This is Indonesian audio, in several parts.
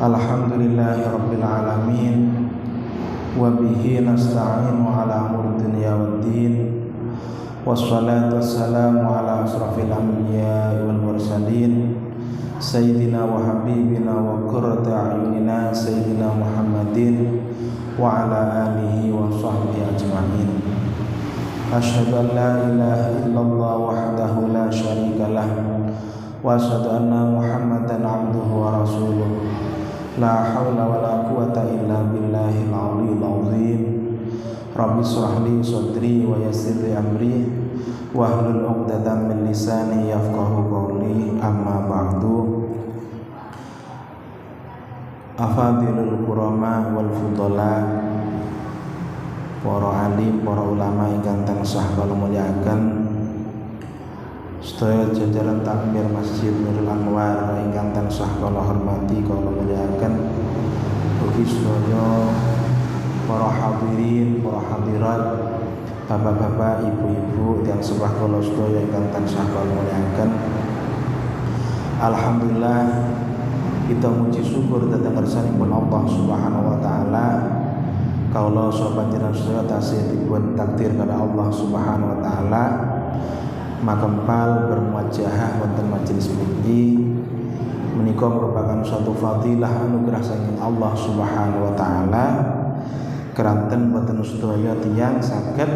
Alhamdulillahi rabbil alamin wa bihi nasta'inu ala umuri dunya waddin wassalatu wassalamu ala asrafil anbiya'i wal mursalin sayyidina wa habibina wa qurrati a'yunina sayyidina Muhammadin wa ala alihi wa sahbihi ajma'in. Asyhadu an la ilaha illallah wahdahu la syarika lah wa asyhadu anna Muhammadan abduhu wa rasuluh. La haula wa la quwata illa billahil aliyyil azim. Rabbi shrah li sadri wa yassir li amri wahlul 'uqdatam min lisani yafqahu qawli. Amma ba'du. Afadilul qurama wal fudala, para alim, para ulama ingkang tansah kula mulyakaken, sedaya jajaran takmir Masjid Nurul Anwar ingkang tansah kula hormati kula mulyakaken, ugi sedaya para hadirin, para hadirat, bapak-bapak, ibu-ibu yang sembah kula sedaya ingkang tansah kula mulyakaken. Alhamdulillah kita muji syukur dhateng ngarsanipun Allah Subhanahu wa taala. Kaula sahabat jenengan sedaya tasih dipun takdir kala Allah Subhanahu wa taala makempal bermuajahah wonten majelis mriki menika merupakan suatu fadilah anugerah saking Allah Subhanahu wa taala. Keranten boten sedaya tiyang saged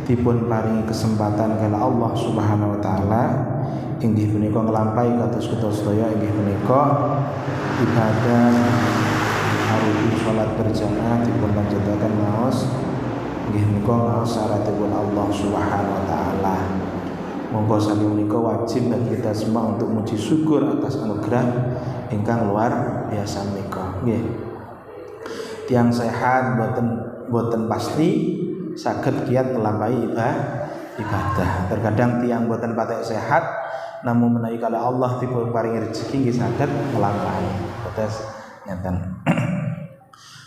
dipun paringi kesempatan kala Allah Subhanahu wa taala inggih punika nglampahi kados kita sedaya inggih punika ibadah harupi salat berjamaah dipun lanjutaken maos inggih punika maos syaratipun Allah Subhanahu wa taala. Monggo sami menika wajib bagi kita semua untuk muji syukur atas anugerah ingkang luar biasa menika. Nggih. Tiang sehat boten pasti saged kiat nglampahi ibadah. Terkadang tiang boten patek sehat namun menawi kala Allah dipun paringi rezeki nggih saged nglampahi. Terus ngeten.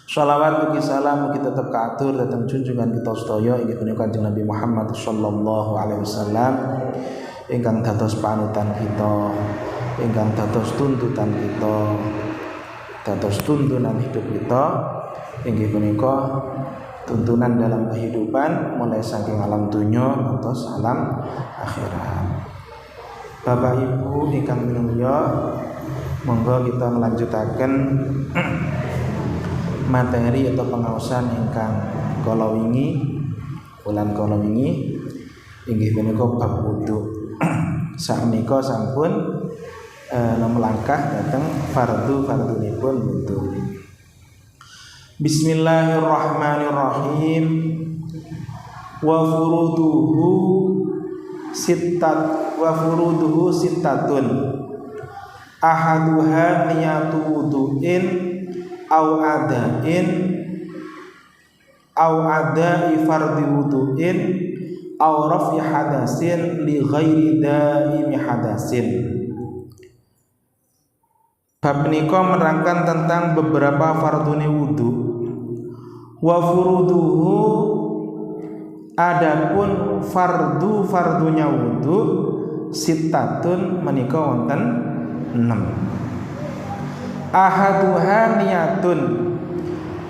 Shalawat ugi salam ugi tetep kaatur dhateng junjungan kita sedaya inggih punika Kanjeng Nabi Muhammad sallallahu alaihi wasallam ingkang dados panutan kita, ingkang dados tuntutan kita, dados tuntunan hidup kita, inggih punika tuntunan dalam kehidupan mulai saking alam dunya ngantos alam akhirat. Bapak Ibu ingkang minulya, monggo kita melanjutaken materi atau pengaosan ingkang kala wingi bulan kala wingi inggih punika bab wudu. Sakmenika sampun melangkah dhateng fardunipun wudu. Bismillahirrahmanirrahim. Wa furuduhu sittatun ahaduha niyatu wudu'in au adain au adai fardhi wudu'in au raf'i hadasin li ghairi daimi hadasin. Bab menika menerangkan tentang beberapa fardune wudu. Wa furuduhu, adapun fardunya wudu sittatun menika wonten 6. Ahaduha niyatun,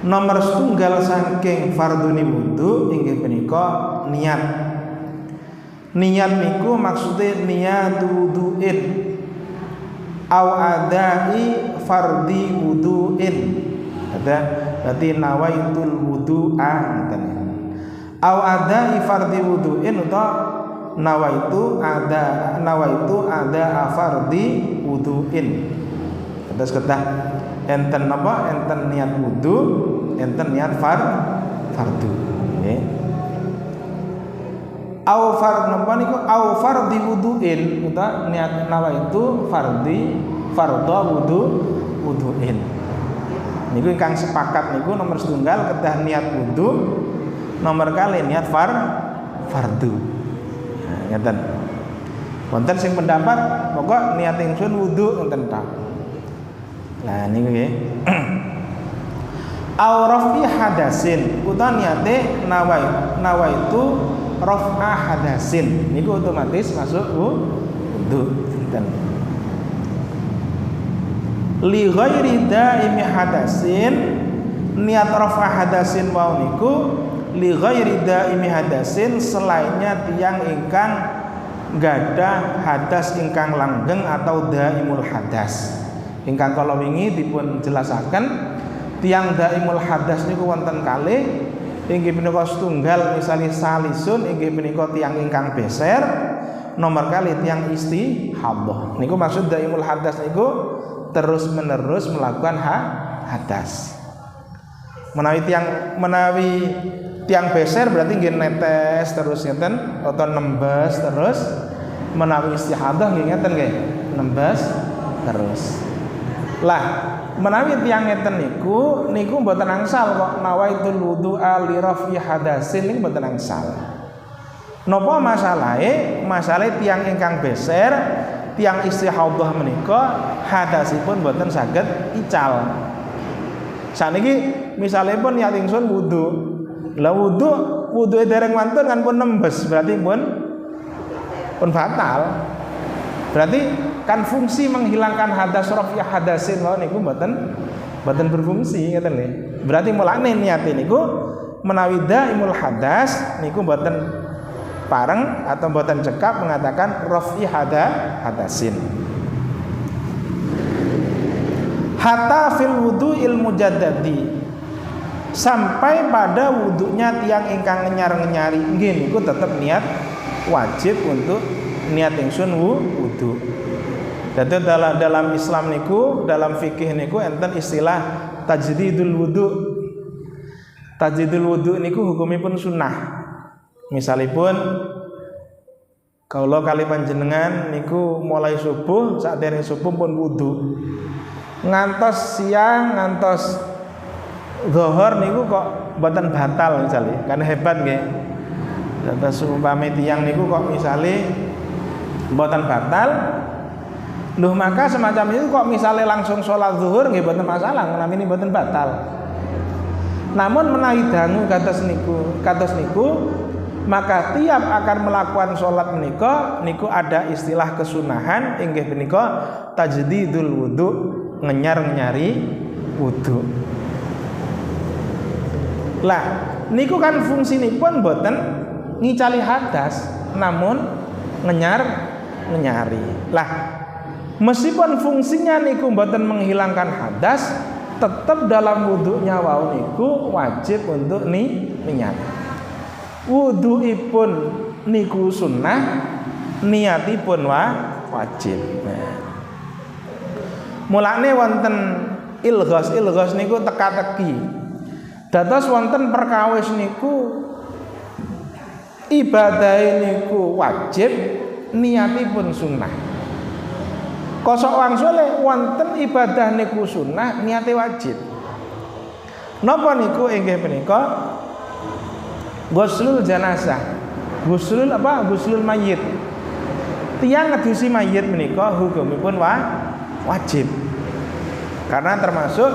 nomor setunggal saking fardune wudu inggih punika niat. Niat niku maksude niat wudu'in au adai fardhi wudu'in. Berarti nawaitul wudu'a ngoten. Au adai fardhi wudu'in utawa nawaitu ada fardhi wudu'in. Terus kedah enten napa? Enten niat wudu, enten niat fardu. Nggih. Au fard napa niku? Au fardhi wudu'in utawa niat nawaitu fardha wudu'in. Niku ingkang sepakat niku nomor setunggal kedah niat wudu, nomor kali niat fardu. Nah, ngeten. Wonten sing pendapat pokok niat ingsun wudu ngoten ta. Nah niku nggih. Au raf'i hadasin utawa niate nawaitu raf'a hadasin niku otomatis masuk wudu. Enten. li ghairi daimi hadasin, niat rafa hadasin wau niku li ghairi daimi hadasin, selainnya tiang ingkang gadah hadas ingkang langgeng atau daimul hadas. Ingkang kala wingi dipun jelasaken tiang daimul hadas niku wonten kalih. Inggih punika setunggal misalnya salisun, inggih punika tiang ingkang beser, nomor kali tiang istihadah. Niku maksud daimul hadas niku terus menerus melakukan hadas. Menawi tiang beser berarti nggih netes terus ngeten atau nembes terus. Menawi istihadah nggih ngeten nggih, nembes terus. Lah menawi tiang ngeten niku mboten angsal kok nawaitul wudu'a li raf'i hadasin niku mboten angsal. Napa masalahe? Masalahe tiang ingkang beser, tiang istihadah menika hadasipun mboten saged ical. Saniki misalipun niat ingsun wudu. Lah wuduke dereng wonten kan pun nembes berarti pun fatal. Berarti kan fungsi menghilangkan hadas raf'i hadasin wau niku mboten berfungsi ngeten nggih. Berarti mulane niate niku menawi daimul hadas niku mboten pareng atau mboten cekap mengatakan raf'i hadasin. Hatta fil wudu'il mujaddadi, sampai pada wudunya tiang ingkang ngenyar-ngenyari nggih niku tetep niat wajib untuk niat ingsun wudu. Dadi dalam Islam niku, dalam fikih niku enten istilah tajdidul wudu. Tajdidul wudu niku hukumipun sunnah. Misalipun kalau kali panjenengan niku mulai subuh, saat dereng subuh pun wudu. Ngantos siang, ngantos zuhur niku kok mboten batal misalnya, kan hebat nggih. Dados umpami tiyang niku kok misale mboten batal, loh maka semacam itu kok misalnya langsung sholat zuhur nggih mboten masalah, namine mboten batal. Namun menawi dangu kados niku maka tiap akan melakukan sholat menika niku ada istilah kesunahan inggih menika tajdidul wudu, ngenyar-nyari wudu. Lah niku kan fungsinipun mboten ngicali hadas, namun ngenyari. Lah meskipun fungsinya niku mboten menghilangkan hadas, tetap dalam wudunya wau niku wajib untuk niat. Wuduipun niku sunnah, niatipun wajib. Mulane wonten ilghos niku teka-teki. Dados wonten perkawis niku ibadah niku wajib, niatipun sunnah. Kosok wangsule wonten ibadah niku sunnah, niate wajib. Napa niku inggih menika ghuslul janazah. Ghuslul mayit. Tiyang ngedusi mayit menika hukumipun wajib. Karena termasuk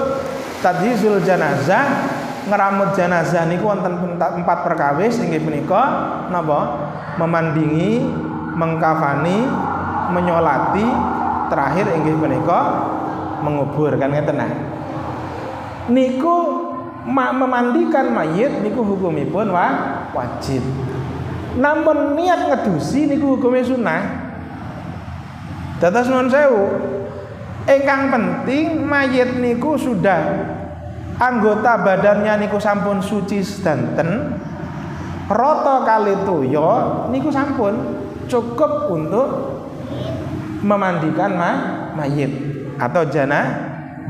tadhizul janazah, ngeramut jenazah niku wonten 4 perkawis inggih menika napa? Memandingi, mengkafani, menyolati, terakhir inggih menika mengubur, kan ngeten nah. Niku memandikan mayit niku hukumipun wajib. Namun niat ngedusi niku hukumnya sunnah. Dados nuwun sewu, ingkang penting mayit niku sudah anggota badannya niku sampun suci sedanten, rata kali toya niku sampun cukup untuk memandikan mayit atau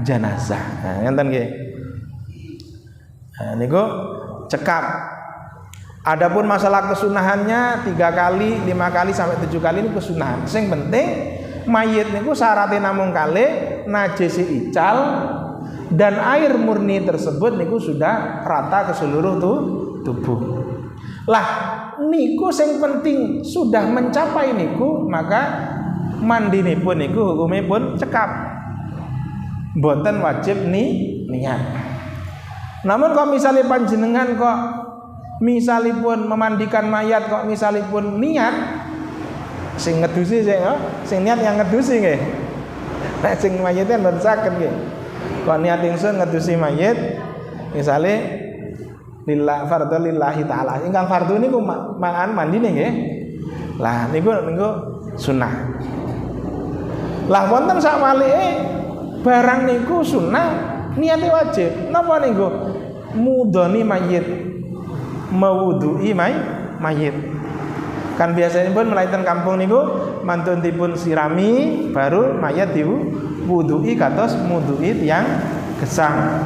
janazah. Nah, ngenten nggih. Nah, niku cekap. Adapun masalah kesunahannya 3 kali, 5 kali sampai 7 kali ini kesunahan. Sing penting mayit niku syaratnya namung kalih najis ical dan air murni tersebut niku sudah rata ke seluruh tubuh. Lah niku sing penting sudah mencapai niku, maka mandinipun niku hukumipun cekap. Mboten wajib niat. Namun kok misalnya panjenengan kok misalipun memandikan mayat kok misalipun niat sing ngedusi sing niat yang ngedusi nggih. Nek sing mayit kan mboten saged nggih. Kok niat ingsun ngedusi mayit misale lillah fardhu lillahi taala. Ingkang fardhu niku mangan mandine nggih. Lah niku sunah. Lah wonten sak walike barang niku sunah niate wajib. Napa niku? Mudhoni mayit, mewudui mayit. Kan biasanya pun melainkan kampung niku mantun dipun sirami baru mayat diwudui kados mudui tiang gesang.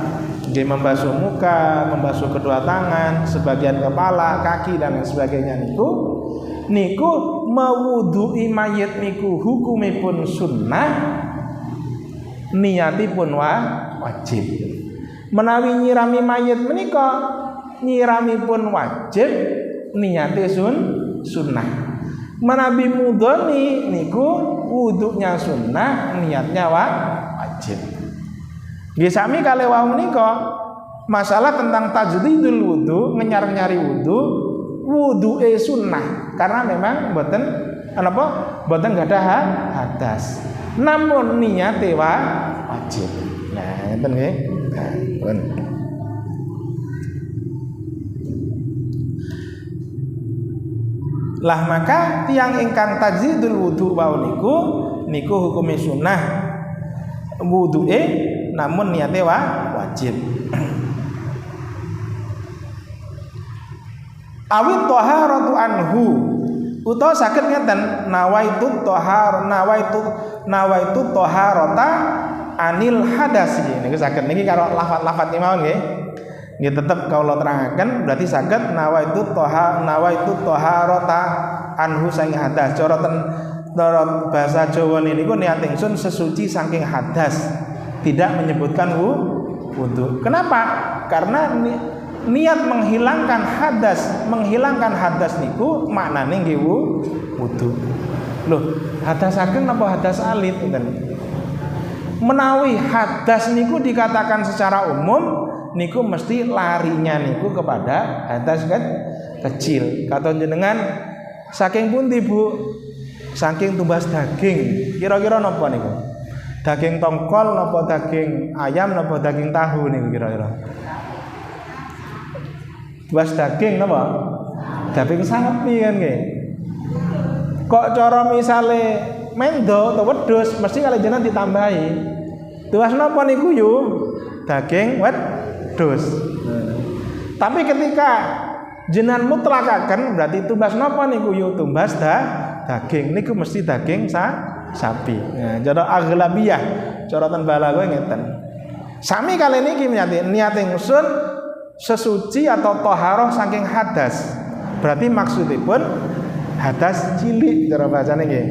Nggih membasuh muka, membasuh kedua tangan, sebagian kepala, kaki dan sebagainya niku mewudui mayit niku hukumipun sunnah, niatipun wajib. Menawi nyirami mayit menika nyiramipun wajib, niate sunnah. Menawi mudhoni niku wudunya sunnah, niatnya wajib. Nggih sami kalih wau menika masalah tentang tajdidul wudu, nyari wudu, wudu'e sunnah karena memang mboten gadah hadas. Namun niate wajib. Nah, ngeten nggih. Nah, pun. Lah maka tiang ingkang tajdidul wudu wau niku hukume sunnah wudu'e namun niate wajib. Awit taharatu anhu utawa saged ngeten nawaitu taharata anil hadasi niku saged niki karo lafat-lafat mawon nggih. Nggih tetep kawula terangaken berarti saged nawaitu taharata anhu saking hadas. Cara bahasa Jawa niku niat ingsun sesuci saking hadas. Tidak menyebutkan wudu. Kenapa? Karena niat menghilangkan hadas niku maknane nggih wudu. Loh, hadasaken napa hadas alit ngoten. Menawi hadas niku dikatakan secara umum niku mesti larinya niku kepada hadas kecil. Kata jenengan saking pundi Bu? Saking tumbas daging. Kira-kira napa niku? Daging tongkol napa daging ayam napa daging tahu niku kira-kira? Tumbas daging napa? Daging sapi kan nggih. Kok cara misale mendo atau wedhus mesti kalih jenengan ditambahi. Tumbas napa niku yo? Daging wedhus. Tapi ketika jenengan mutlakaken berarti tumbas napa niku yo tumbas daging niku mesti daging sapi. Nah, cara aghlabiyah, cara ten balaghah ngeten. Sami kali niki niat ingsun sesuci atau taharah saking hadas. Berarti maksudipun hadas cilik cara bacane nggih.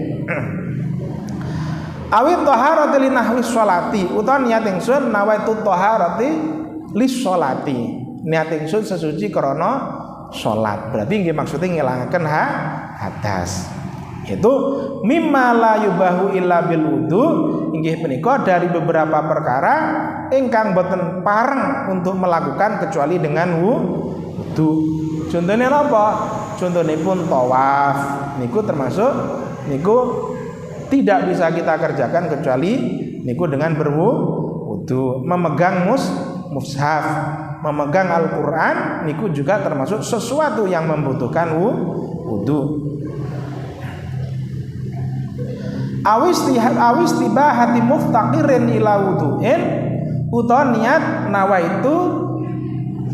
Awit taharati li nahwi sholati utawa niat ingsun nawaitu taharati lis sholati. Niat ingsun sesuci krana salat. Berarti nggih maksudnya ngilangaken hadas. Itu mimma la yubahu illa bil wudu inggih punika dari beberapa perkara ingkang boten pareng untuk melakukan kecuali dengan wudu. Contohnya apa? Contohipun tawaf niku termasuk niku tidak bisa kita kerjakan kecuali niku dengan berwudu. Memegang mushaf, memegang Al-Qur'an niku juga termasuk sesuatu yang membutuhkan wudu. Awis tibahati muftaqirin ila wudu'in utawa niat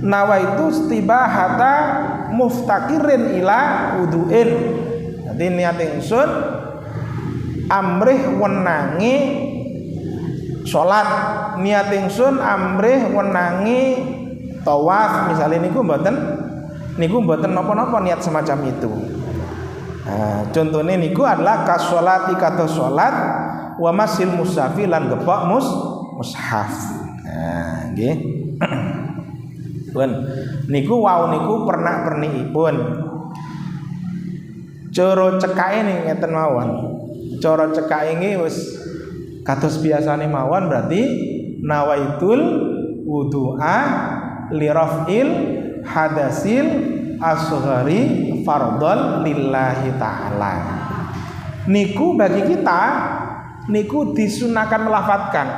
nawaitu tibahata muftaqirin ila wudu'in. Jadi niat ingsun amrih wenangi salat, niat ingsun amrih wenangi tawaf misalnya niku mboten napa-napa niat semacam itu. Nah, contohnya niku adalah kasolati kata solat wa masil mushafi lan gepok mushaf. Nah, nggih. Pun niku wau niku pernak-pernikipun. Cara cekake ngeten mawon. Cara cekake nggih wis kados biasane mawon berarti nawaitul wudu'a li raf'il hadasil asghari fardhon lillahi ta'ala. Niku bagi kita niku disunahkan melafadzkan.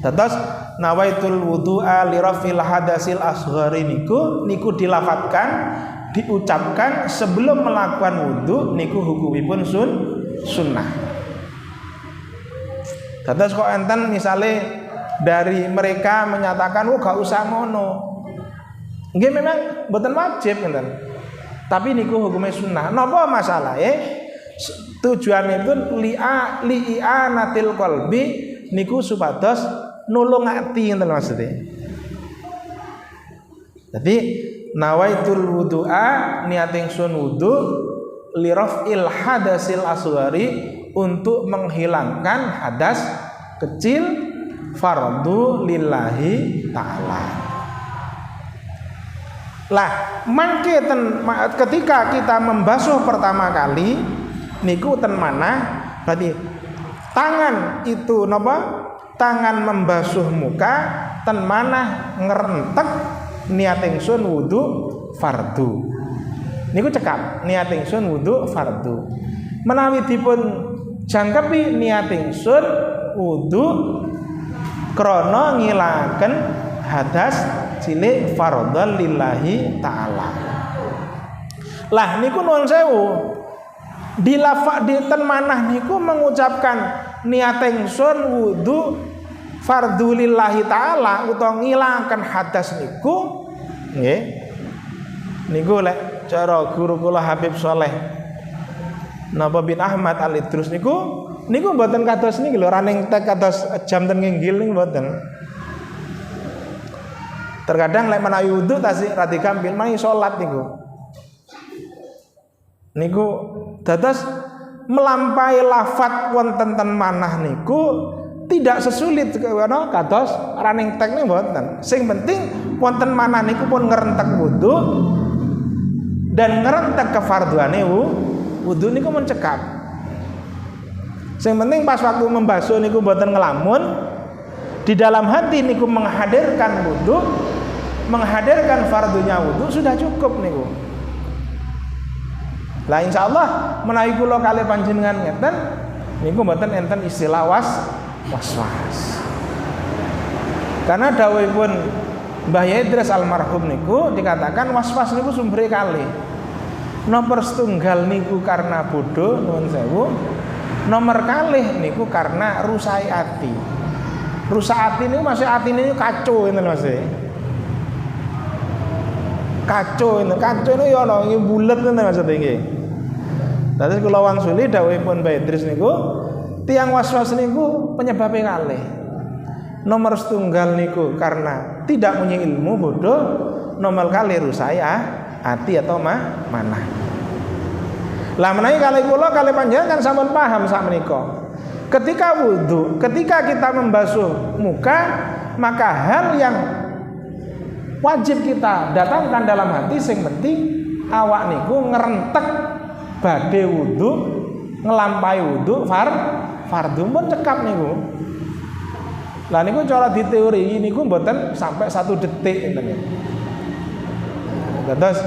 Terus nawaitul wudu'a li rafil hadasil asghari niku dilafadzkan, diucapkan sebelum melakukan wudu niku hukumipun sunnah. Terus kok enten misale dari mereka menyatakan gak usah ngono. Nggih memang mboten wajib enten. Tapi niku hukumnya sunnah. Napa masalahe? Tujuannya pun li'anatil qalbi niku supados nulung ati ngoten maksudnya. Jadi nawaitul wudu'a niat ingsun wudu li raf'il hadasil asghari untuk menghilangkan hadas kecil fardu lillahi ta'ala. Lah mangke ketika kita membasuh pertama kali niku ten manah berarti tangan itu napa? Tangan membasuh muka ten manah ngrentek niat ingsun wudu fardu. Niku cekap niat ingsun wudu fardu. Menawi dipun jangkepi niat ingsun wudu krana ngilangaken hadas cilik fardhan lillahi ta'ala. Lah niku nuwun sewu di ten manah niku mengucapkan niat ingsun wudu fardhu lillahi ta'ala utawa ngilangaken hadas niku nggih niku lek cara guru kula Habib Saleh napa bin Ahmad Al-Idrus niku mboten kados niki lho running tag kados jam ten nginggil niku mboten. Terkadang lek menawi wudu tasih radi gampil mari salat niku dados melampaui lafadz wonten ten manah niku tidak sesulit kados running tag niku mboten. Sing penting wonten manah niku pun ngrentek wudu dan ngrentek kefarduane wudu niku mencekap. Sing penting pas waktu membasuh niku mboten ngelamun, di dalam hati niku menghadirkan wudu, menghadirkan fardunya wudu sudah cukup niku. Lah insyaallah menawi kula kalih panjenengan ngeten niku mboten enten istilah was-was. Karena dawuhipun Mbah Idris almarhum niku dikatakan was-was niku sumbere kalih. Nomor setunggal niku karena bodoh nuwun sewu. Nomor kalih niku karena rusak ati. Rusak ati niku maksud atine kacau ngoten Mas. Kacau niku ya ana bulet ngoten maksud nggih. Dadi kula wangsuli dawuhipun Mbah Idris niku tiyang was-was niku penyebabe kalih. Nomor setunggal niku karena tidak punya ilmu bodoh, nomor kali rusak hati atau manah. Lah menawi kali kula kali panjenengan kan sampun paham sak menika. Ketika wudu, ketika kita membasuh muka, maka hal yang wajib kita datangkan dalam hati sing penting awak niku ngrentek badhe wudu, ngelampahi wudu fardu pun cekap niku. Lah niku cara di teori niku mboten sampai 1 detik ngene. Terus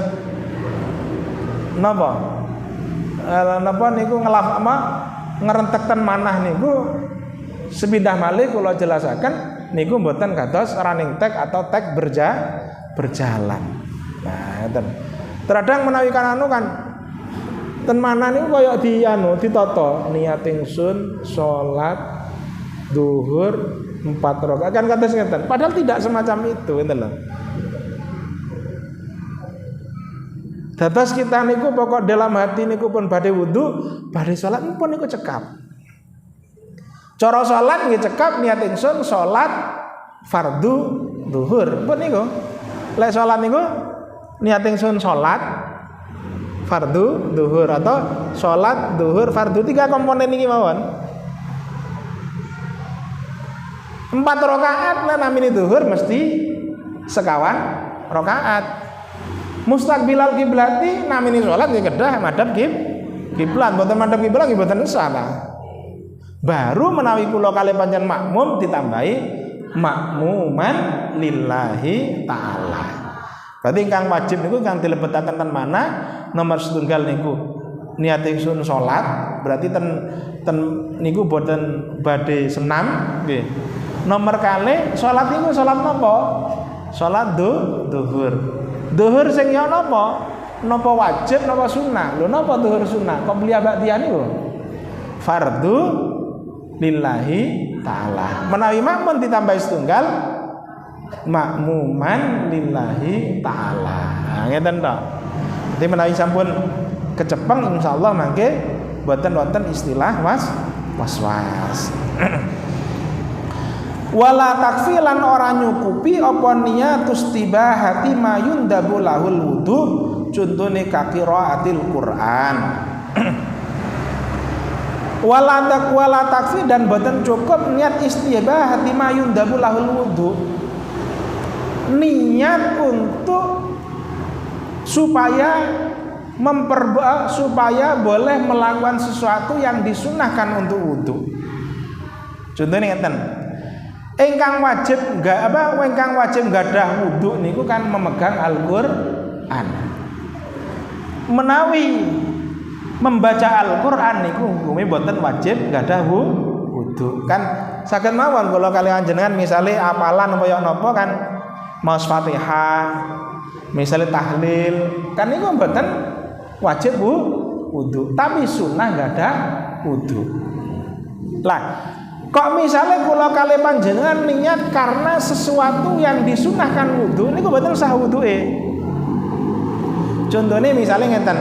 napa niku ngerentekten manah niku sepindah malih kula jelasaken niku mboten kados running tag atau tag berjalan. Nah, ngeten. Terkadang menawi kan ten manah niku kaya ditata niat ingsun salat zuhur 4 rakaat kan kados ngeten. Padahal tidak semacam itu ngeten lho. Dados kita niku pokok dalam hati niku pun badhe wudu, badhe salat pun niku cekap. Cara salat nggih cekap niat ingsun salat fardu zuhur. Pun niku. Lek salat niku niat ingsun salat fardu zuhur atau salat zuhur fardu 3 komponen iki mawon. 4 rakaat lah namine zuhur mesti sekawan rakaat. Mustaqbilal kiblati namine salat nggih kedah madhep kiblat, mboten madhep kiblat nggih mboten salah. Baru menawi kula kalih pancen makmum ditambahi makmuman lillahi ta'ala. Berarti ingkang wajib niku ingkang dilebetaken ten mana nomor setunggal niku niat ingsun salat berarti ten niku boten badhe senam nggih. Nomor kalih salat niku salat napa? Salat zuhur. Zuhur sing ya napa? Napa wajib napa sunah? Lho napa zuhur sunah? Qobliyah ba'diyah niku fardu lillahi ta'ala. Menawi makmun ditambah setunggal makmuman lillahi ta'ala. Nah, ngeten to. Dadi menawi sampun kecepeng insyaallah mangke boten wonten istilah was-was. Wala takfilan ora nyukupi apa niyatus tibahati mayundabu lahul wudu contone ka qiraatil Quran. Wala takfi dan boten cukup niat istibahati mayundabu lahul wudu. Niat untuk supaya boleh melakukan sesuatu yang disunahkan untuk wudu. Contohnya ngeten. Ingkang wajib gadah wudu niku kan memegang Al-Qur'an. Menawi membaca Al-Qur'an niku hukume boten wajib gadah wudu. Kan saged mawon kula kaliyan jenengan misale apalan kaya napa kan maos Fatihah, misale tahlil, kan niku boten wajib wudu, tapi sunnah gadah wudu. Lah kok misalnya kula kali panjenengan niat karena sesuatu yang disunahkan wudu niku boten sah wuduke. Contohnya misalnya ngeten,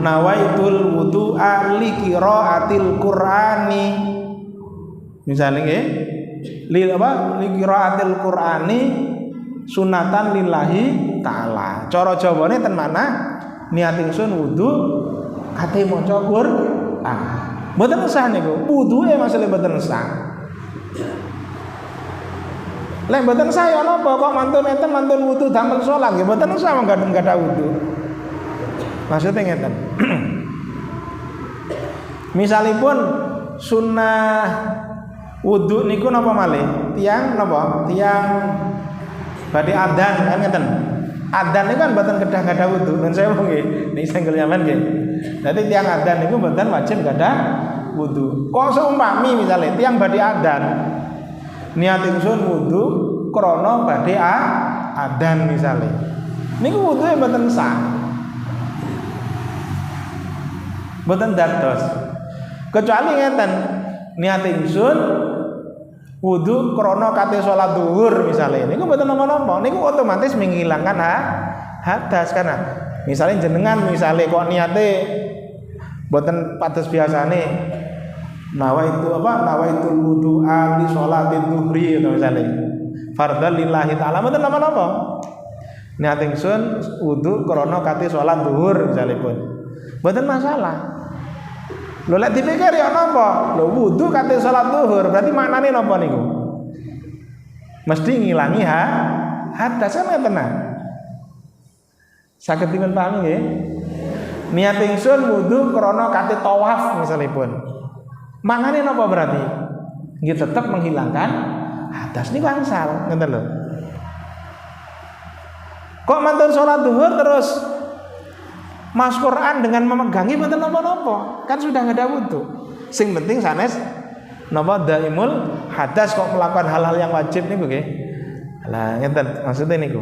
nawaitul wudu'a li qiraatil Qur'ani. Misalnya nggih, li qiraatil Qur'ani sunatan lillahi ta'ala. Cara jawane ten mana? Niat ingsun wudu kate maca Qur'an. Mboten sah niku. Wuduke masalah mboten sah. Lek mboten sah ya napa kok mantun enten mantun wudu damel salat nggih mboten sah menggadeng-gadeng wudu. Maksudnya ngeten. Misalipun sunnah wudu niku napa malih? Tiang napa? Tiang badhe adzan kan ngeten. Adzan niku kan mboten kedah gadah wudu. Nun sewu nggih. Niki sing sampean nggih. Dadi tiang adzan niku mboten wajib gadah wudu. Kok seumpami misalnya tiang badhe adzan niat ingsun wudu krana badhe adzan misalnya. Niku wuduke mboten sah. Mboten dados. Kecuali ngeten, niat ingsun wudu krana kate salat zuhur misalnya. Niku mboten napa-napa. Niku otomatis menghilangkan hadas karena misalnya jenengan misalnya kok niate mboten pados biasane nawaitul wudu'a li sholatil zuhri atau misalnya fardhan lillahi ta'ala mboten napa-napa. Niat ingsun wudu krana kate salat zuhur misalipun. Mboten masalah. Lho lek dipikir ya napa? Lho wudu kate salat zuhur berarti maknane napa niku? Mesti ngilangi hadas kan tenan. Saged dipun pahami nggih? Niat ingsun wudu krana kate tawaf misalipun. Mangane napa berarti? Nggih tetep menghilangkan hadas niku angsal, ngoten lho. Kok mantun salat zuhur terus mas Quran dengan memegangi mboten napa-napa, kan sudah enggak ada wudu. Sing penting sanes napa daimul hadas kok melakukan hal-hal yang wajib niku nggih. Lah ngeten maksudnya niku.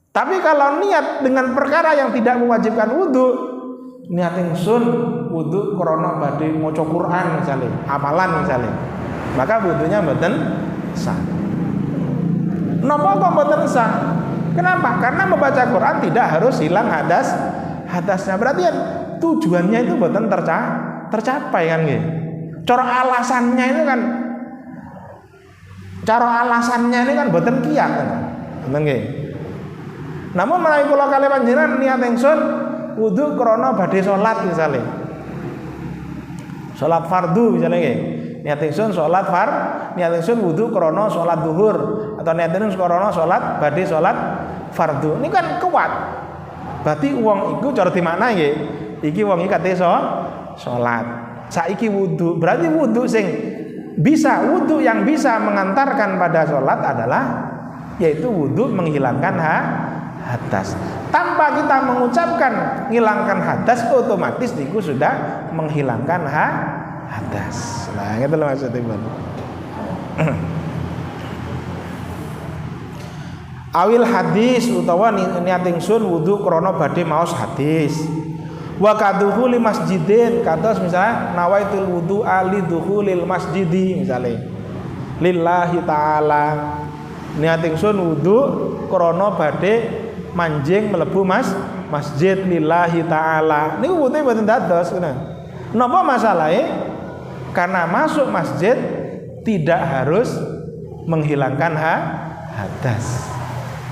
Tapi kalau niat dengan perkara yang tidak mewajibkan wudu, niat ingsun wudu krana badhe maca Quran misalnya, hafalan misalnya, maka wudunya mboten sah. Napa kok mboten sah? Kenapa? Karena membaca Quran tidak harus hilang hadasnya. Berarti kan tujuannya itu mboten tercapai kan nggih. Cara alasannya ini kan mboten kiyat kan. Ngoten nggih. Namun menawi kula kalih panjenengan niat ingsun wudu krana badhe salat misalnya. Salat fardu misalnya nggih. Niat ingsun salat niat ingsun wudu krana salat zuhur atau niat ingsun krana salat badhe salat fardu. Ini kan kuat. Berarti wong iku cara dimaknani nggih. Iki wong iki kate salat. Saiki wudu. Berarti wudu wudu yang bisa mengantarkan pada salat adalah yaitu wudu menghilangkan hadas. Tanpa kita mengucapkan hilangkan hadas otomatis niku sudah menghilangkan hadas. Nah, itu lho maksudipun. Awil hadis utawa niat ingsun wudu krana badhe maos hadis. Wa kadhuhuli masjidin, kados misalnya nawaitul wudu ali dukhulil masjidi misale. Lillahi taala. Niat ingsun wudu krana badhe manjing mlebu masjid lillahi taala. Niku wudu mboten dados ngono. Napa masalahe? Karena masuk masjid tidak harus menghilangkan hadas.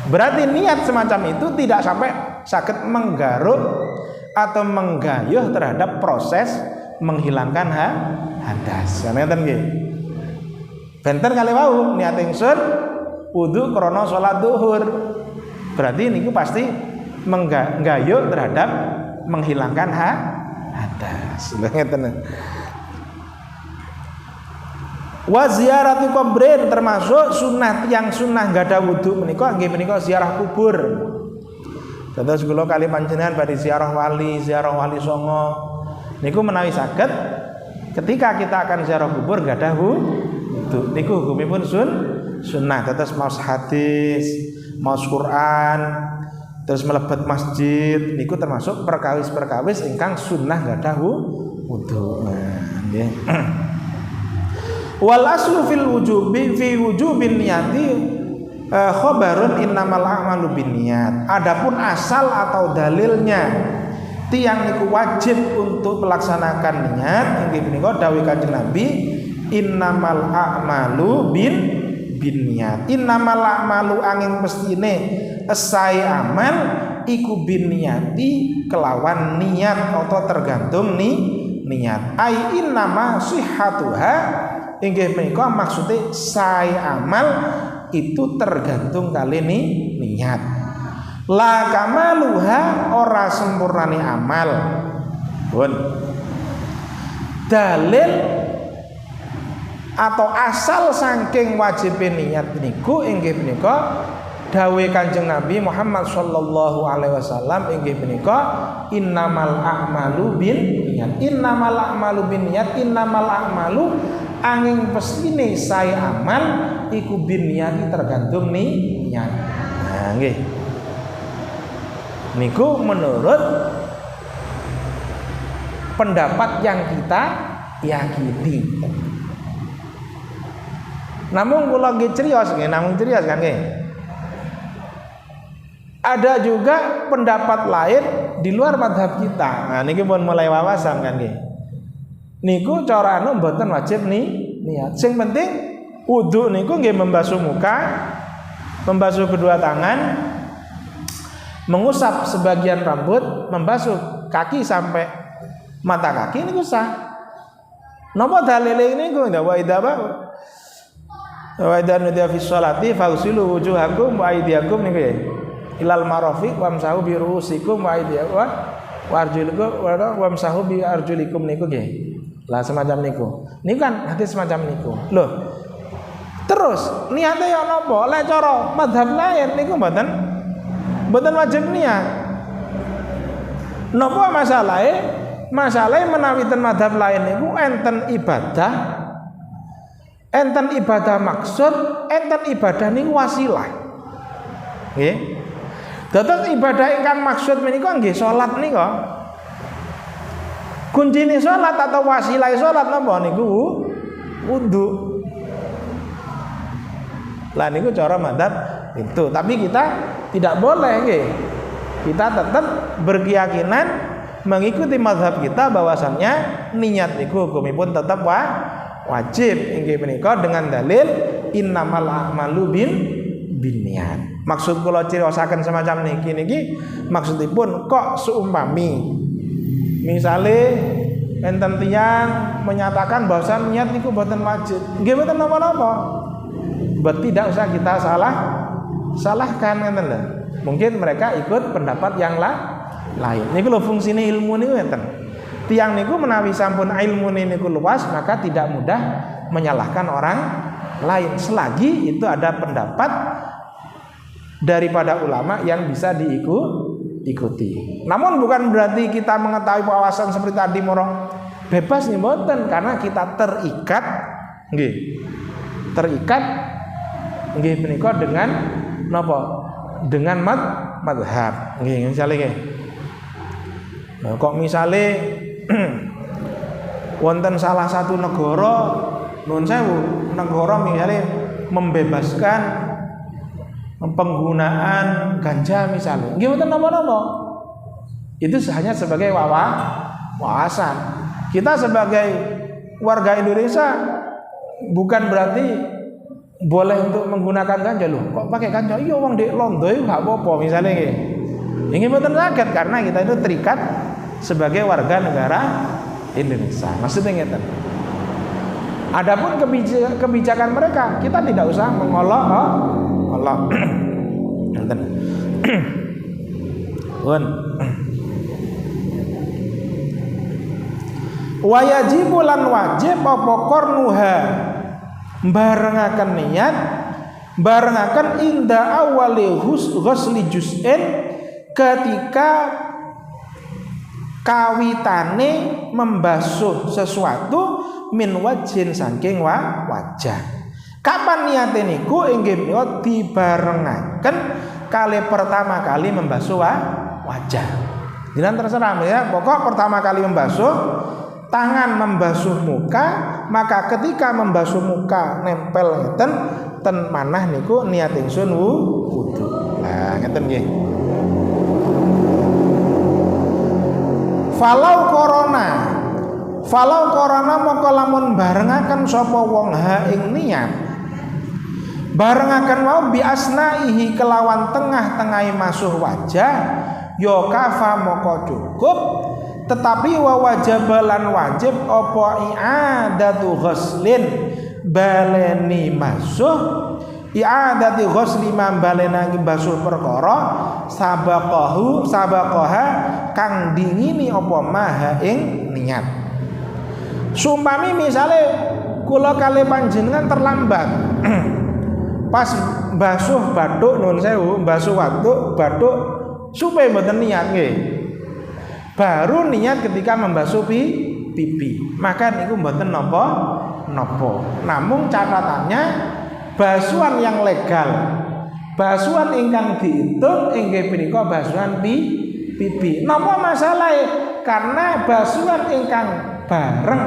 Berarti niat semacam itu tidak sampai sakit menggaruk atau menggayuh terhadap proses menghilangkan hadas. Ngeten nggih. Benten kali wau niat ingsun wudu krana salat zuhur. Berarti niku pasti menggayuh terhadap menghilangkan hadas. Ngeten. Wa ziyarati kubrin termasuk sunnah yang sunnah gada wudu menika nggih menika ziarah kubur. Dados kula kali panjenengan badhe ziarah wali songo. Niku menawi saged ketika kita akan ziarah kubur gada wudu. Niku hukumipun sunnah. Dados maos hadis, maos Quran, terus mlebet masjid niku termasuk perkawis-perkawis ingkang sunnah gada wudu. Nah, nggih. Wal aslu fil wujubi fi wujubin niyati khabarun innamal a'malu binniyat. Adapun asal atau dalilnya tiang niku wajib untuk melaksanakan niat inggih menika dawuh Kanjeng Nabi innamal a'malu binniyat. Innamal a'malu angin pestine esai amal iku binniyati kelawan niat atau tergantung niat. Ai innama sihhatuha inggih menika maksudnya saya amal itu tergantung kali niat. La kamaluha ora sempurnane amal. Pun dalil atau asal saking wajibin niat niku inggih menika dawuh Kanjeng Nabi Muhammad sallallahu alaihi wasallam inggih menika innamal a'malu binniyat. Innamal a'malu binniyat, innamal a'malu angin pesine saya amal iku binniyati tergantung niat. Nah nggih. Niku menurut pendapat yang kita yakini. Namun kula nggih criyos nggih, namung criyos kan nggih. Ada juga pendapat lain di luar mazhab kita. Nah niki pun mulai wawasan kan nggih. Niku cara anu mboten wajib niat. Sing penting wudu niku nggih membasuh muka, membasuh kedua tangan, mengusap sebagian rambut, membasuh kaki sampai mata kaki niku sah. Napa dalile niku wa idza wa idza nudiya fi sholati fagsilu wujuhakum wa aydiyakum niku ya. Ilal marafiq wamsahu bi ru'usikum wa aydiyakum wa arjulukum wamsahu bi arjulikum niku nggih. Lah semacam niku. Niku kan hadis semacam niku. Loh. Terus niate ya napa? Lek cara mazhab lain niku mboten wajib niat. Napa masalahe? Masalahe menawi ten mazhab lain niku enten ibadah. Enten ibadah maksud, enten ibadah niku wasilah. Nggih. Dados ibadah ingkang maksud menika nggih salat nika. Kuncine salat atau wasilah salat napa niku wudu. Lah niku cara madzhab itu. Tapi kita tidak boleh nggih. Kita tetap berkeyakinan mengikuti mazhab kita bahwasannya niat niku hukumipun tetap wajib inggih menika dengan dalil innamal a'malu binniyat. Maksud kula ciriyosaken semacam niki maksudipun kok seumpami misale enten tiyang menyatakan bahwa niat niku mboten wajib. Nggih mboten napa-napa. Tidak usah kita salahkan ngeten lho. Mungkin mereka ikut pendapat yang lain. Niku lho fungsine ilmu niku ngeten. Tiyang niku menawi sampun ilmune niku luas maka tidak mudah menyalahkan orang lain selagi itu ada pendapat daripada ulama yang bisa diikuti. Namun bukan berarti kita mengetahui wawasan seperti tadi bebas nih mboten, karena kita terikat nggih. Terikat nggih menika dengan napa? Dengan madhab. Nggih, misale nggih. Nah, kok misale wonten salah satu negara nuwun sewu, negara misale membebaskan penggunaan ganja misalnya, nggih mboten napa-napa. Itu hanya sebagai wawasan. Kita sebagai warga Indonesia bukan berarti boleh untuk menggunakan ganja loh. Kok pakai ganja? Iya wong ndek londo iku gak apa-apa misalnya nggih. Nggih mboten saged karena kita itu terikat sebagai warga negara Indonesia. Maksudnya ngeten. Adapun kebijakan mereka kita tidak usah mengolok Allah. Ngeten. Pun. Wa yajibu lan wajib apa qarnuha barengaken niat barengaken inda awali ghusli juz'in ketika kawitane membasuh sesuatu min wajhin saking wajah. Kapan niate niku inggih menika dibarengaken kali pertama kali membasuh wajah. Jenengan terserah ya, pokok pertama kali membasuh tangan membasuh muka, maka ketika membasuh muka nempel ngeten ten manah niku niat ingsun wudu. Nah, ngeten nggih. Falau korona moko lamun barengaken sapa wong ha ing niat. Barengaken mau bi asnaihi kelawan tengah-tengahe masuh wajah, ya kafa moko cukup. Tetapi wa wajabalan wajib apa i'adatu ghuslin baleni masuh i'adati ghusli man balena basuh perkara sabaqaha kang dingini apa maha ing niat. Sumpami misale kula kali panjenengan terlambat pas basuh bathuk nuwun sewu basuh bathuk supaya mboten niat nggih. Baru niat ketika membasuh pipi. Maka niku mboten napa. Namun catatannya basuhan yang legal, basuhan ingkang diitung inggih punika basuhan pipi. Napa masalahe? Karena basuhan ingkang bareng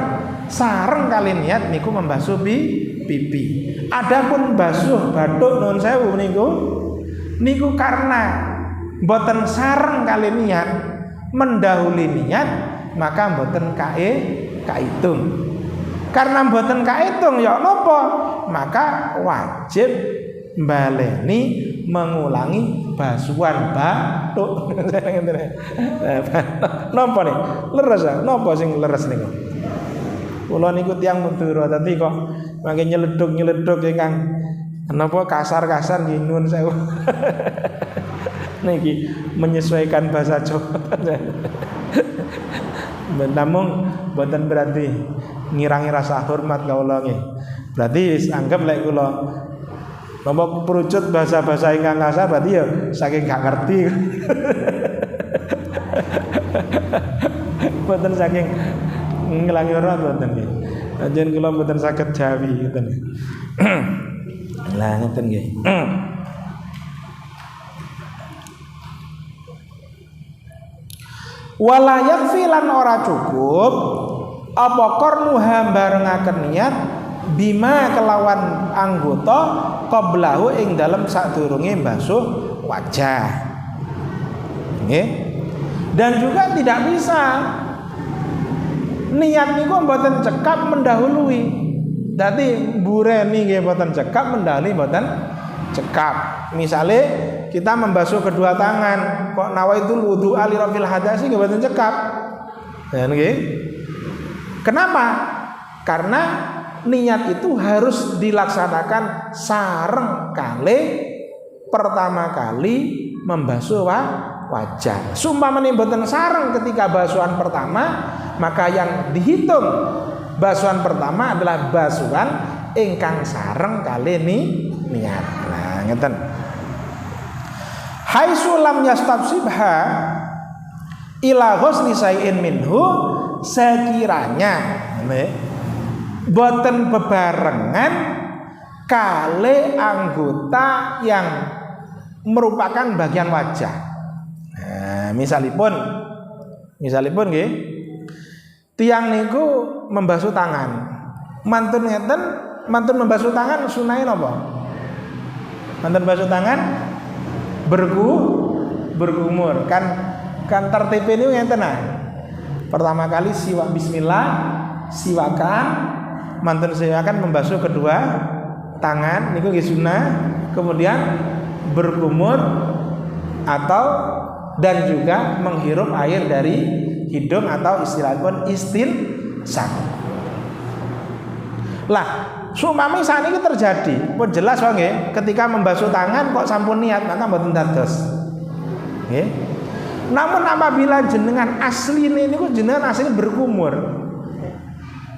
sareng kali niat niku membasuh pipi. Adapun basuh bathuk nuwun sewu niku karena mboten sareng kali niat mendahului niat, maka mboten kaitung. Karena mboten kaitung ya napa? Maka wajib baleni mengulangi basuhan bathuk. Napa nih? Leres ah? Napa sing leres niku? Kula niku tiyang Madura tadi kok mangke nyeleduk ingkang napa kasar-kasar nggih nuwun sewu. Niki menyesuaikan bahasa Jawa. Namun boten berarti ngirangi rasa hormat kawula nggih. Berarti anggap lek kula napa perucut bahasa-bahasa ingkang kasar berarti ya saking gak ngerti. Boten saking ngilangi hormat boten nggih. Panjenengan kula boten saged jawi ngoten. Lah ngoten nggih. Wala yakfi lan ora cukup apa qarnuha barengaken niat bima kelawan anggota qablahu ing dalem sadurunge basuh wajah. Nggih. Dan juga tidak bisa niat niku mboten cekap mendahului. Dadi bureni nggih mboten cekap mendahului mboten cekap. Misale kita membasuh kedua tangan, kok nawaitul wudu ali rafil hadasi nggih mboten cekap. Ya nggih. Kenapa? Karena niat itu harus dilaksanakan sareng kali pertama kali membasuh wajah. Sumpamane mboten sareng ketika basuhan pertama, maka yang dihitung basuhan pertama adalah basuhan ingkang sareng kali niat. Nah, ngeten. Haitsu lam yastabsibha ila ghusli sayin minhu sekiranya boten bebarengan kali anggota yang merupakan bagian wajah. Nah, misalipun nggih tiyang niku membasuh tangan. Mantun ngeten, mantun membasuh tangan sunahe napa? Mantun basuh tangan bergumur kan tertib ini ngeten nah. Pertama kali siwak bismillah, siwakan, mantun siwakan membasuh kedua tangan niku nggih sunah, kemudian bergumur atau dan juga menghirup air dari hidung atau istilahipun istinsak. Lah, sumami saniki terjadi, pun jelas wae nggih, ketika membasuh tangan kok sampun niat maka mboten dados. Nggih. Namun apabila jenengan asline niku jenengan asline berkumur.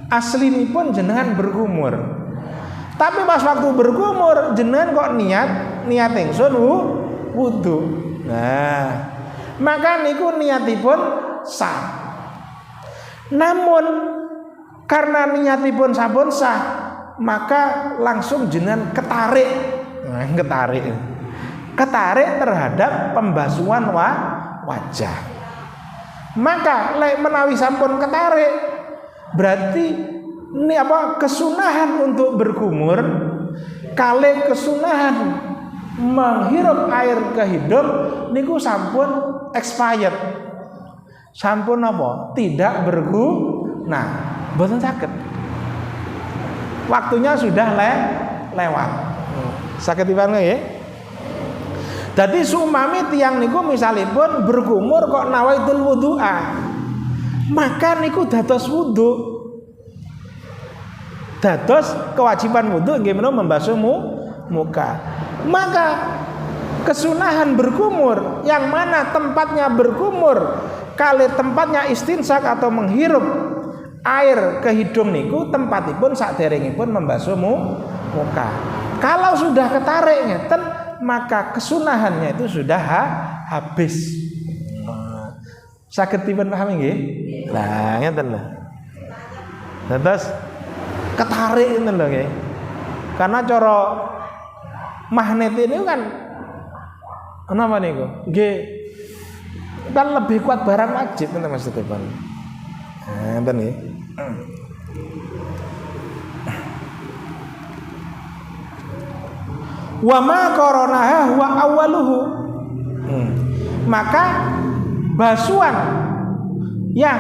Aslinipun jenengan berkumur. Tapi pas waktu berkumur jenengan kok niat ingsun wudu. Nah, maka niku niatipun sah. Namun karena niatipun sampun sah, maka langsung jenengan ketarik terhadap pembasuhan wajah. Maka lek menawi sampun ketarik, berarti ini kesunahan untuk berkumur kali kesunahan menghirup air ke hidung niku sampun expired. Sampun tidak berguna. Mboten saged. Waktunya sudah lewat. Saged dipahami nggih? Dadi sumami tiyang niku misalipun berkumur kok nawaitul wudu'a, maka niku dados wudu. Dados kewajiban wudu nggih menawa membasuh muka. Maka kesunahan berkumur yang mana tempatnya berkumur kali tempatnya istinsak atau menghirup air ke hidung niku tempatipun saderengipun membasuh muka. Kalau sudah ketarik ngeten maka kesunahannya itu sudah habis. Saged dipun pahami nggih? Lah ngeten lho. Terus ketarik ngeten lho nggih. Karena cara magnet ini kan napa niku? Nggih. Kan lebih kuat barang wajib ngeten maksudipun. Nah, ngeten nggih. Wa ma qaranaha huwa awwaluhu. Maka basuhan yang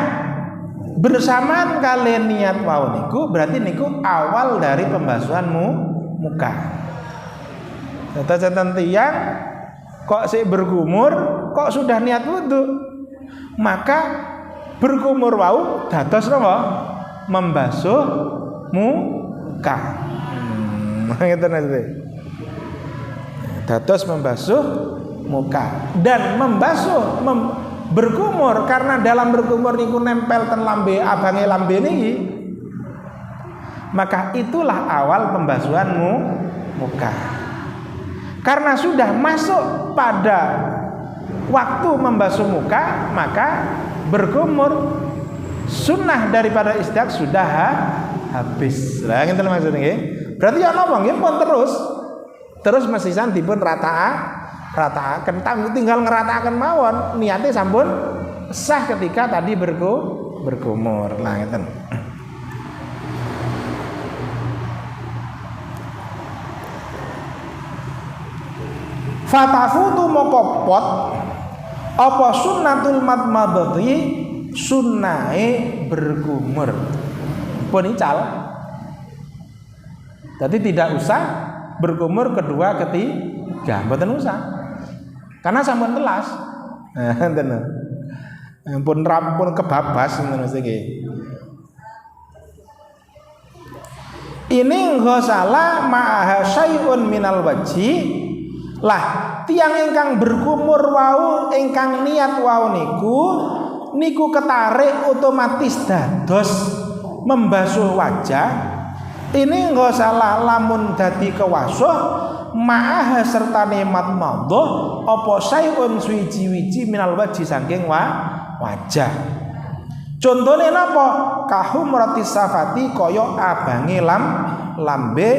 bersamaan kalian niat wau niku berarti niku awal dari pembasuhan muka. Tenten tiyang kok sik berkumur, kok sudah niat wudu, maka berkumur wau dados napa? Membasuh muka. Ngeten aja. Dados membasuh muka dan berkumur karena dalam berkumur niku nempel ten lambe abange lambe niki, maka itulah awal pembasuhan muka. Karena sudah masuk pada waktu membasuh muka, maka berkumur sunnah daripada istinsak sudah habis. Lah ngeten maksudnya nggih. Berarti ya napa nggih pun terus mesisan dipun rataaken tinggal ngerataaken mawon niate sampun sah ketika tadi berkumur. Lah ngeten. Fatafutu mokopot apa sunnatul madmadati sunnahe berkumur pun ical. Jadi tidak usah berkumur kedua ketiga, mboten usah. Karena sampun telas. Enten. Pun rampun kebabas ngono iki. Ini ghasala ma'ha syai'un minal wajhi. Lah, tiang ingkang berkumur wau ingkang niat wau niku ketarik otomatis dados membasuh wajah. Ini enggak salah lamun dadi kewasuh ma'ah sertane madmadhah apa sayun suwiji-wiji minal wajhi saking wajah. Contone napa? Kahumratis safati kaya abange lambe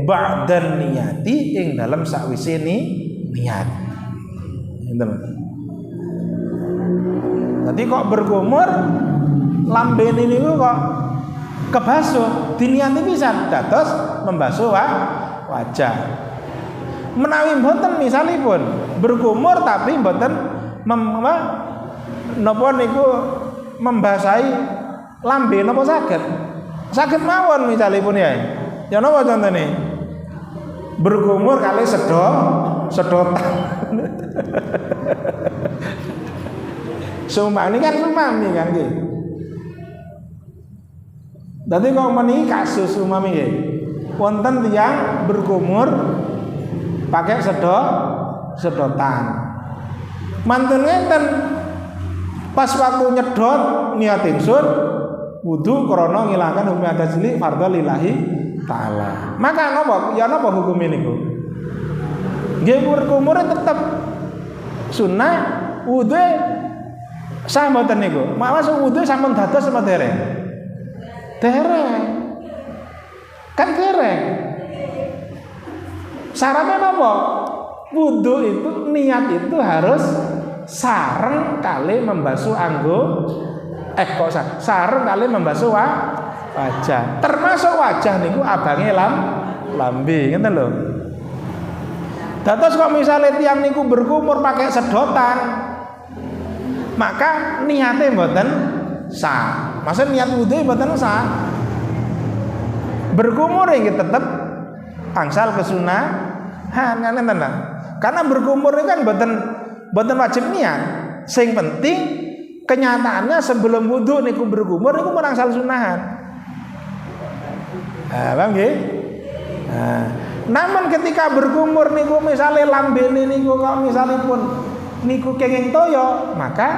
ba'dan niyati ing dalem sakwise niat. Ngoten. Dadi kok berkumur lambene niku kok kebasuh, diniati pisan dados membasuh wajah. Menawi mboten misalipun berkumur tapi mboten napa niku membasahi lambe napa saged? Saged mawon misalipun ya. Ya napa contone? Berkumur kali sedotan. Sumani kan sumami kan nggih. Dadi kok meniki kasus umami nggih. Wonten tiyang berkumur pakai sedotan. Mantun ngenten pas waktu nyedot niat ingsun wudu krana ngilangaken hukum tajli fardhu lillahi taala. Maka napa? Ya napa hukum niku? Nggih berkumur tetep sunah wudu sah mboten niku. Maksud wudu sampun dados apa dereng? Dereng. Kan dereng. Syaratnya apa? Wudu itu niat itu harus sareng kali membasuh sareng kali membasuh wajah. Termasuk wajah niku abange lambe, ngeten lho. Dados kok misalnya tiang niku berkumur pakai sedotan, maka niatnya mboten sah. Maksud niat wudu mboten sah. Berkumur iki tetep angsal kesunahan kan enten. Karena berkumur itu kan mboten wajib niat. Sing penting kenyataannya sebelum wudu niku berkumur niku angsal sunahan. Paham nggih? Namun ketika berkumur niku misalnya lambene niku kok misalipun niku kenging toyo, maka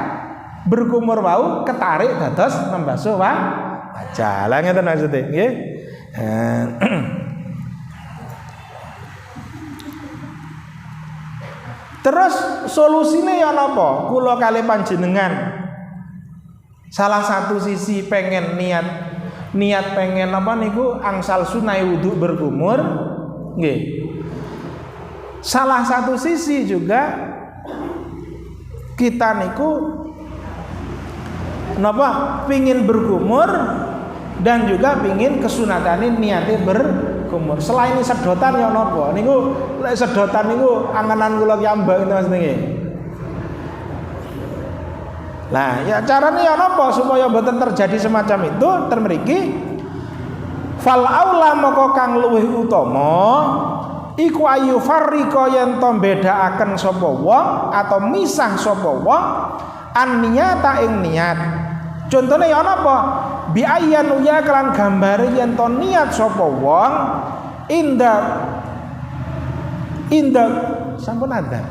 berkumur wau ketarik dados membasuh wajah. Lah ngeten maksudnya nggih. Terus solusine ya napa? Kula kali panjenengan salah satu sisi pengen niat pengen apa niku angsal sunai wudu berkumur nggih. Salah satu sisi juga kita niku napa pingin berkumur dan juga pingin kesunatane niate berkumur. Selain sedotan ya napa niku lek sedotan niku anganan kula kiambak itu Mas nggih. Lah ya carane ya napa supaya mboten terjadi semacam itu termriki fal aula moko kang luwih utama iku ayu farriqa yen to bedakaken sapa wong atau misah sapa wong an niyata ing niat. Contone ya napa? Bi ayyan ya kelan gambare yen to niat sapa wong inda sampun ada.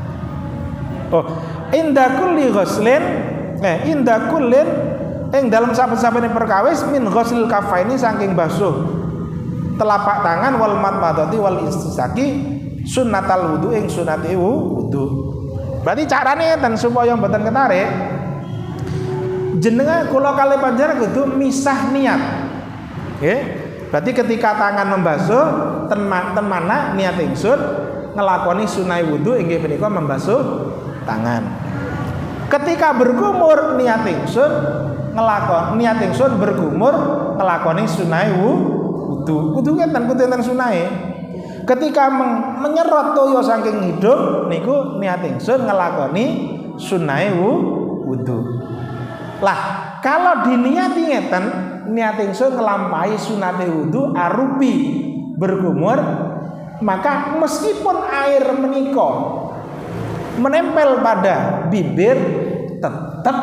Inda kulli ghuslin inda kullin ing dalam saben-sabene perkawis min ghuslil kafaini saking basuh telapak tangan wal matmadati wal istisaqi sunnatal wudu ing sunate wudu. Berarti carane ngeten supaya mboten ketarik jenengan kula kali panjenengan kudu misah niat. Nggih. Berarti ketika tangan membasuh ten mana niat ingsun ngelakoni sunai wudu inggih punika membasuh tangan. Ketika berkumur niat ingsun niat ingsun berkumur ngelakoni sunai wudu. Kudu enten sunai. Ketika menyerot toya saking hidung niku niat ingsun ngelakoni sunai wudu. Lah, kalau diniati ngeten, niat ingsun nglampahi sunate wudu arupi berkumur, maka meskipun air menika menempel pada bibir tetap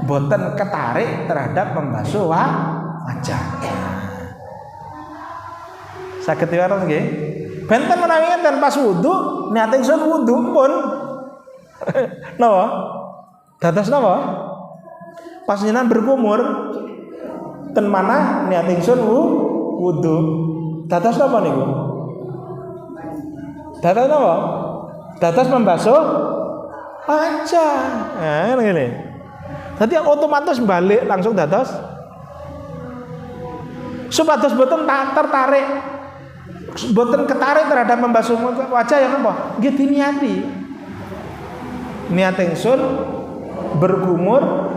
boten ketarik terhadap membasuh wajah. Saged diwaros nggih. Benten menawi ngeten pas wudu, niat ingsun wudu pun napa? Dados napa? Pas jenengan berkumur ten mana niat ingsun wudu. Dados napa niku? Dados napa? Dados membasuh wajah. Nah, ngene. Dadi otomatis balik langsung dados supados boten tertarik, boten ketarik terhadap membasuh wajah ya napa? Nggih diniati. Niat ingsun berkumur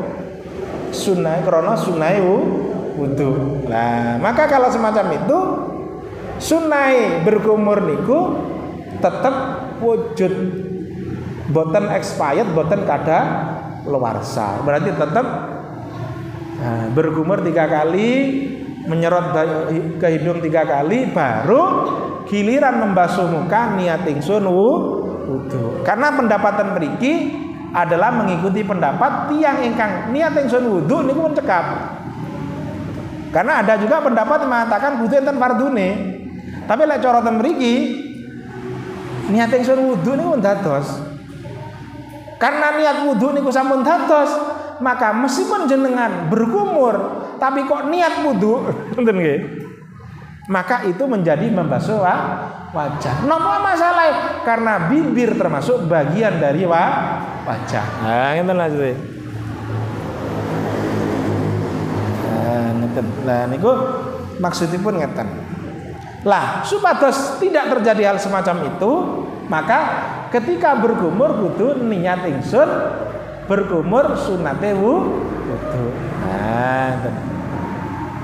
sunah krana sunai wudu. Nah, maka kalau semacam itu sunai berkumur niku tetap wujud boten expired, boten kada luarsa. Berarti tetap berkumur 3 kali, menyerot ke hidung 3 kali, baru giliran membasuh muka niat ingsun wudu. Karena pendapatan mriki adalah mengikuti pendapat tiang ingkang niat ingsun wudu niku mencekap. Karena ada juga pendapat yang mengatakan wudu enten fardune. Tapi lek cara ten mriki niat ingsun wudu niku dados. Karena niat wudu niku sampun dados, maka meskipun jenengan berkumur tapi kok niat wudu ngoten nggih. Maka itu menjadi membasuh wajah. Napa masalah? Karena bibir termasuk bagian dari wajah. Nah, ngeten lah jadi. Ngeten. Lah niku maksudipun ngeten. Lah, supados tidak terjadi hal semacam itu, maka ketika berkumur kudu niat ingsun berkumur sunate wudu. Nah, ngeten.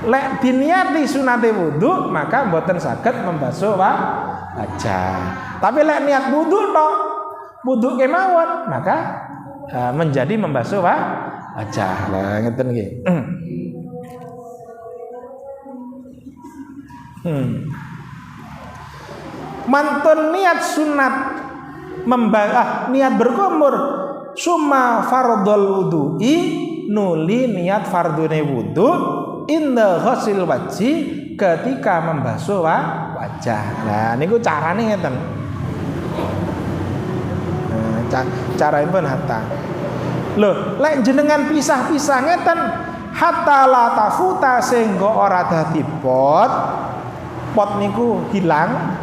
Lek diniati sunate wudu, maka mboten saged membasuh wajah. Tapi lek niat wudu tok, wudu kemawon, maka menjadi membasuh wajah. Lah ngeten nggih. Mantun niat sunat niat berkumur summa fardhul wudu'i nuli niat fardune wudu inda ghasil wajhi ketika membasuh wajah. Nah niku carane ngeten. Cara pun hatta. Loh, lek jenengan pisah-pisah ngeten hatta la tafuta sehingga ora dadi pot niku hilang.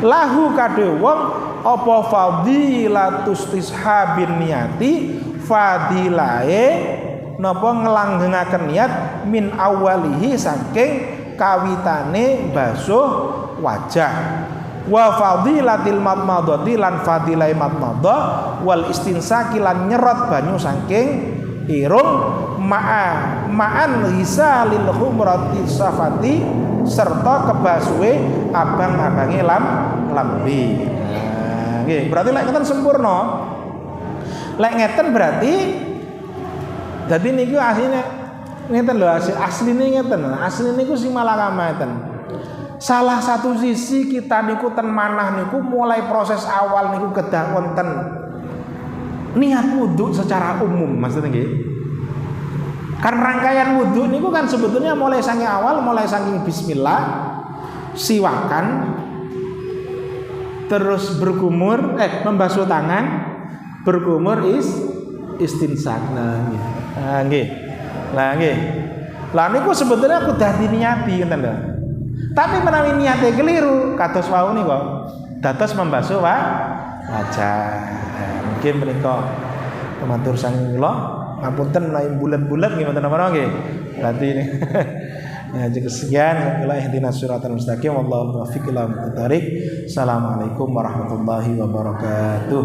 Lahu kadhe wong apa fadilatus tishabin niati fadilae napa nglanggengaken niat min awalihi saking kawitane basuh wajah wa fadilatil madmadati lan fadilai madmadah wal istinsaki lan nyerot banyu saking irung ma'an hisalil humrati safati serta kebasuhe abang-abange lambe. Nah, nggih, berarti lek ngeten sempurna. Lek ngeten berarti dadi niku asline ngeten lho, asline ngeten. Asline niku sing malakama ngeten. Salah satu sisi kita niku ten manah niku mulai proses awal niku kedah wonten niat wudu secara umum maksudnya nggih. Kan rangkaian wudu niku kan sebetulnya mulai saking awal, mulai saking bismillah, siwakan, terus berkumur, membasuh tangan, berkumur istinsak. Nah, nggih. Lah nggih. Lah niku sebetulnya kudu diniati ngoten lho. Tapi menawi niate keliru, kados wau niku dados membasuh wajah. Mungkin menika pematur sang kula ngapunten lain bulat-bulat nggih mboten napa nggih. Berarti ini. Ya jadi sekian ila ihdinas siratal mustaqim wallahu muwaffiq ila muttaqin. Assalamualaikum warahmatullahi wabarakatuh.